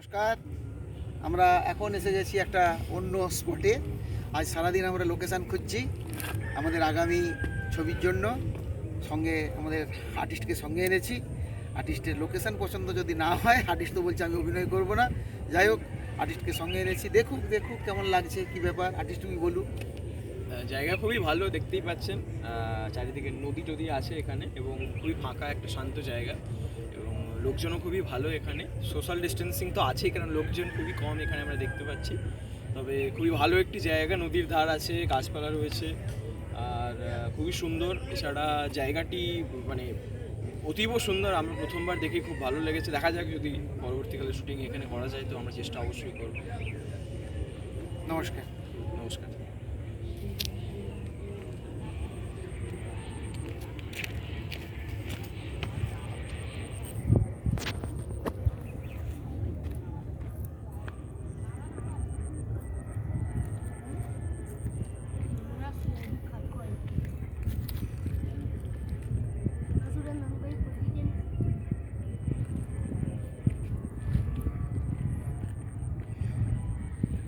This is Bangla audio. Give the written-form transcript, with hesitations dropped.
নমস্কার। আমরা এখন এসে গেছি একটা অন্য স্পটে। আজ সারাদিন আমরা লোকেশান খুঁজছি আমাদের আগামী ছবির জন্য। সঙ্গে আমাদের আর্টিস্টকে সঙ্গে এনেছি। আর্টিস্টের লোকেশান পছন্দ যদি না হয়, আর্টিস্ট তো বলছে আমি অভিনয় করব না, যাই হোক আর্টিস্টকে সঙ্গে এনেছি। দেখুক কেমন লাগছে, কি ব্যাপার আর্টিস্ট তুমি বলুক। জায়গা খুবই ভালো, দেখতেই পাচ্ছেন। চারিদিকে নদী টদী আছে এখানে এবং খুবই ফাঁকা একটা শান্ত জায়গা এবং লোকজনও খুবই ভালো এখানে। সোশ্যাল ডিস্টেন্সিং তো আছেই, কারণ লোকজন খুবই কম এখানে আমরা দেখতে পাচ্ছি। তবে খুবই ভালো একটি জায়গা, নদীর ধার আছে, গাছপালা রয়েছে আর খুবই সুন্দর। এছাড়া জায়গাটি মানে অতীব সুন্দর। আমরা প্রথমবার দেখে খুব ভালো লেগেছে। দেখা যাক যদি পরবর্তীকালে শুটিং এখানে করা যায় তো আমরা চেষ্টা অবশ্যই করব। নমস্কার। নমস্কার।